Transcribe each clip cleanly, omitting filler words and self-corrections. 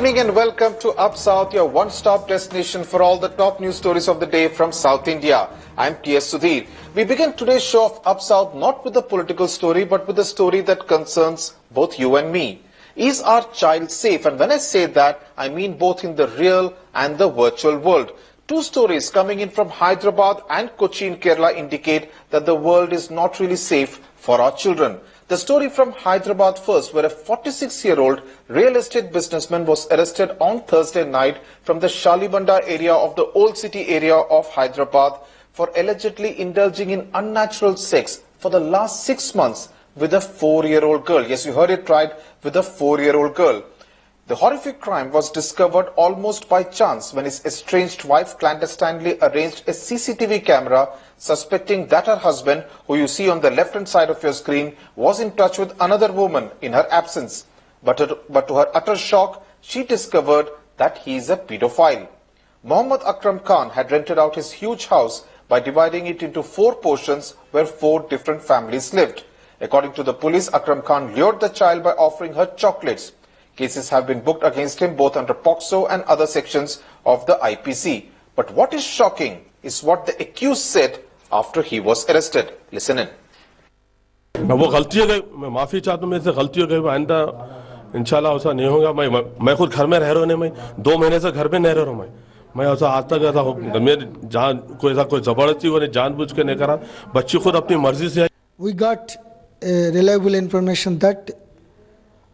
evening and welcome to Up South, your one-stop destination for all the top news stories of the day from South India. I'm T.S. Sudhir. We begin today's show of Up South not with a political story but with a story that concerns both you and me. Is our child safe? And when I say that, I mean both in the real and the virtual world. Two stories coming in from Hyderabad and Kochi in Kerala indicate that the world is not really safe for our children. The story from Hyderabad first, where a 46-year-old real estate businessman was arrested on Thursday night from the Shalibanda area of the old city area of Hyderabad for allegedly indulging in unnatural sex for the last 6 months with a 4-year-old girl. Yes, you heard it right, with a 4-year-old girl. The horrific crime was discovered almost by chance when his estranged wife clandestinely arranged a CCTV camera, suspecting that her husband, who you see on the left-hand side of your screen, was in touch with another woman in her absence. But to her utter shock, she discovered that he is a pedophile. Mohammad Akram Khan had rented out his huge house by dividing it into 4 portions where 4 different families lived. According to the police, Akram Khan lured the child by offering her chocolates. Cases have been booked against him both under POCSO and other sections of the IPC. But what is shocking is what the accused said after he was arrested. Listen in. वो गलती हो गई, मैं माफी चाहता हूँ, मेरे से गलती हो गई, आइंदा इंशाल्लाह ऐसा नहीं होगा। मैं खुद घर में रह रहा हूँ, मैं 2 महीने से घर में नहीं रह रहा हूँ। मैं ऐसा आज तक ऐसा मेरी जान कोई जबरदस्ती को जानबूझ के नहीं करा, बच्ची खुद अपनी मर्जी से। We got reliable information that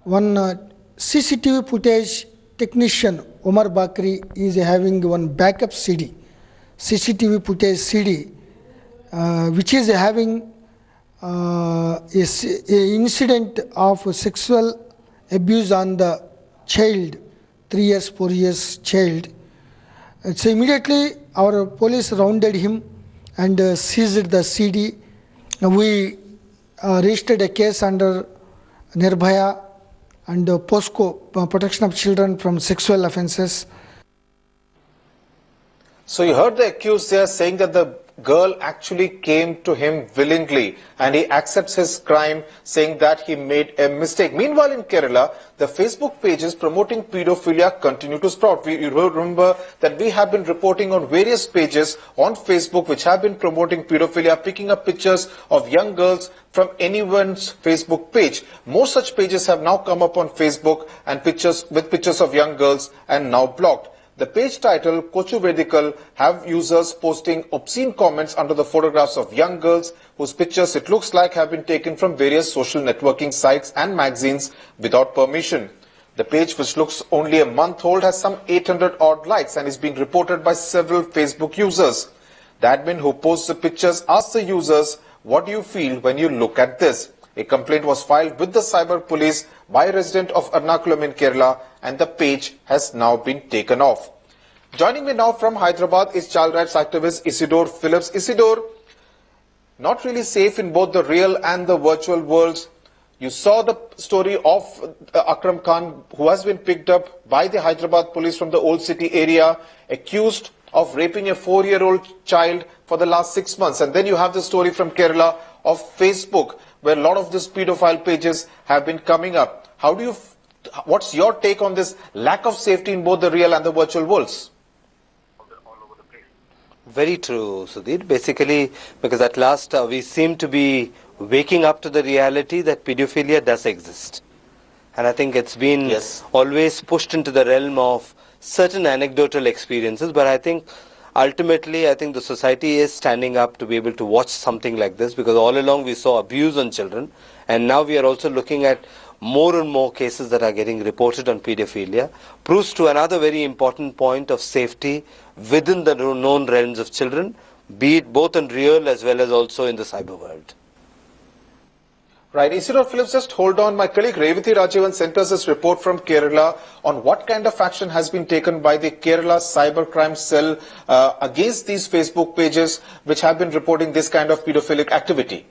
one CCTV footage technician Omar Bakri is having one backup CD, CCTV footage CD, which is having a incident of sexual abuse on the child, 3 years, 4 years child. So immediately our police rounded him and seized the CD. We registered a case under Nirbhaya and POSCO, Protection of Children from Sexual Offences. So you heard the accused there saying that the girl actually came to him willingly and he accepts his crime, saying that he made a mistake. Meanwhile in Kerala, the Facebook pages promoting pedophilia continue to sprout. You remember that we have been reporting on various pages on Facebook which have been promoting pedophilia, picking up pictures of young girls from anyone's Facebook page. More such pages have now come up on Facebook and pictures of young girls and now blocked. The page title Kochu Vedikal have users posting obscene comments under the photographs of young girls whose pictures it looks like have been taken from various social networking sites and magazines without permission. The page, which looks only a month old, has some 800 odd likes and is being reported by several Facebook users. The admin who posts the pictures asks the users, "What do you feel when you look at this?" A complaint was filed with the cyber police by a resident of Ernakulam in Kerala, and the page has now been taken off. Joining me now from Hyderabad is child rights activist Isidore Phillips. Isidore, not really safe in both the real and the virtual worlds. You saw the story of Akram Khan, who has been picked up by the Hyderabad police from the old city area, accused of raping a 4-year-old child for the last 6 months. And then you have the story from Kerala of Facebook, where a lot of these pedophile pages have been coming up. What's your take on this lack of safety in both the real and the virtual worlds? Very true, Sudhir. Basically, because at last we seem to be waking up to the reality that pedophilia does exist. And I think it's been always pushed into the realm of certain anecdotal experiences, but I think ultimately, I think the society is standing up to be able to watch something like this, because all along we saw abuse on children, and now we are also looking at more and more cases that are getting reported on pedophilia. Proves to another very important point of safety within the known realms of children, be it both in real as well as also in the cyber world. Right. Isidore Phillips, just hold on. My colleague Revati Rajivan sent us this report from Kerala on what kind of action has been taken by the Kerala Cybercrime Cell against these Facebook pages which have been reporting this kind of pedophilic activity.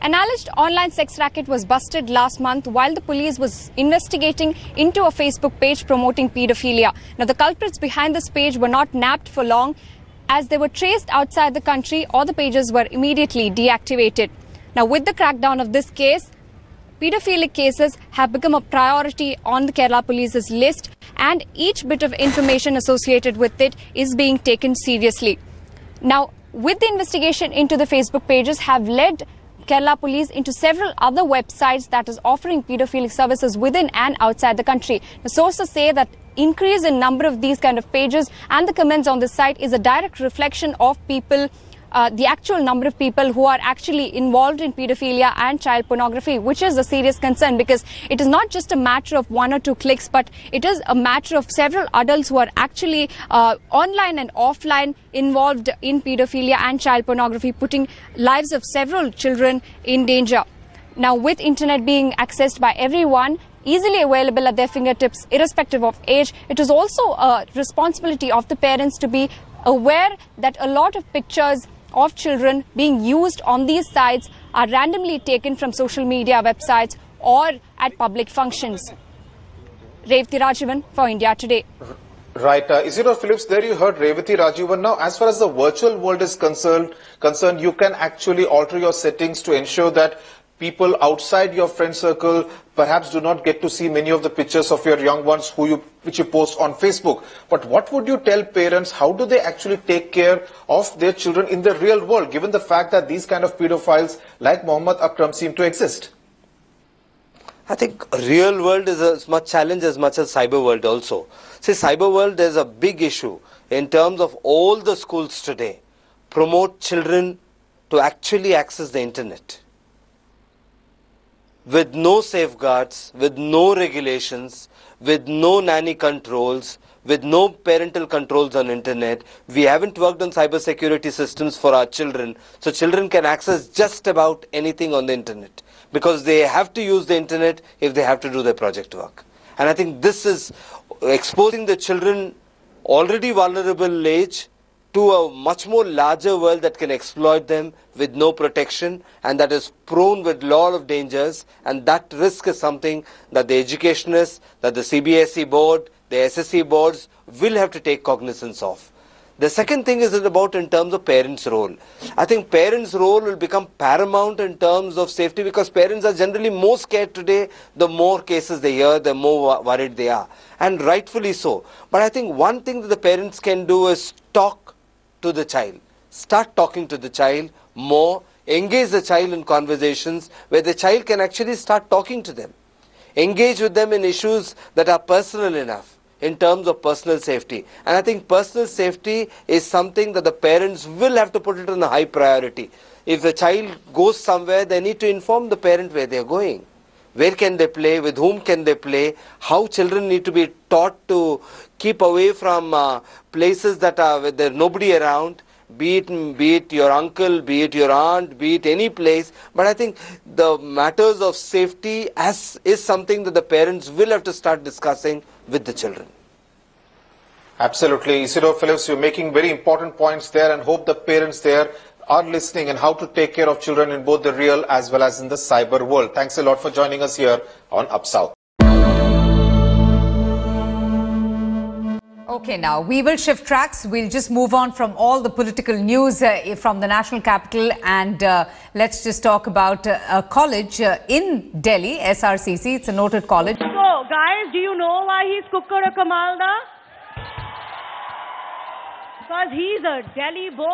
An alleged online sex racket was busted last month while the police was investigating into a Facebook page promoting pedophilia. Now, the culprits behind this page were not nabbed for long, as they were traced outside the country or the pages were immediately deactivated. Now, with the crackdown of this case, pedophilic cases have become a priority on the Kerala Police's list, and each bit of information associated with it is being taken seriously. Now, with the investigation into the Facebook pages have led Kerala Police into several other websites that is offering pedophilic services within and outside the country. The sources say that increase in number of these kind of pages and the comments on this site is a direct reflection of people, the actual number of people who are actually involved in pedophilia and child pornography, which is a serious concern, because it is not just a matter of one or two clicks, but it is a matter of several adults who are actually online and offline involved in pedophilia and child pornography, putting lives of several children in danger. Now, with internet being accessed by everyone, easily available at their fingertips, irrespective of age, it is also a responsibility of the parents to be aware that a lot of pictures of children being used on these sites are randomly taken from social media websites or at public functions. Revati Rajivan for India Today. Right, Isidore Phillips, there you heard Revati Rajivan. Now, as far as the virtual world is concerned, you can actually alter your settings to ensure that people outside your friend circle perhaps do not get to see many of the pictures of your young ones which you post on Facebook. But what would you tell parents? How do they actually take care of their children in the real world, given the fact that these kind of pedophiles like Mohammed Akram seem to exist? I think real world is as much challenge as much as cyber world also. See, cyber world is a big issue in terms of all the schools today promote children to actually access the internet with no safeguards, with no regulations, with no nanny controls, with no parental controls on internet. We haven't worked on cyber security systems for our children, so children can access just about anything on the internet because they have to use the internet if they have to do their project work. And I think this is exposing the children already vulnerable age to a much more larger world that can exploit them with no protection and that is prone with a lot of dangers, and that risk is something that the educationists, that the CBSE board, the SSE boards will have to take cognizance of. The second thing is about in terms of parents' role. I think parents' role will become paramount in terms of safety because parents are generally more scared today. The more cases they hear, the more worried they are, and rightfully so. But I think one thing that the parents can do is talk to the child. Start talking to the child more, engage the child in conversations where the child can actually start talking to them. Engage with them in issues that are personal enough in terms of personal safety. And I think personal safety is something that the parents will have to put it on a high priority. If the child goes somewhere, they need to inform the parent where they are going. Where can they play? With whom can they play? How children need to be taught to keep away from places that are where there's nobody around, be it your uncle, be it your aunt, be it any place. But I think the matters of safety is something that the parents will have to start discussing with the children. Absolutely. Isidore Phillips, you're making very important points there, and hope the parents there are listening and how to take care of children in both the real as well as in the cyber world. Thanks a lot for joining us here on Up South. Okay, now we will shift tracks. We'll just move on from all the political news from the national capital, and let's just talk about a college in Delhi, SRCC. It's a noted college. So, guys, do you know why he's Kukkara Kamalda? Because he's a Delhi boy.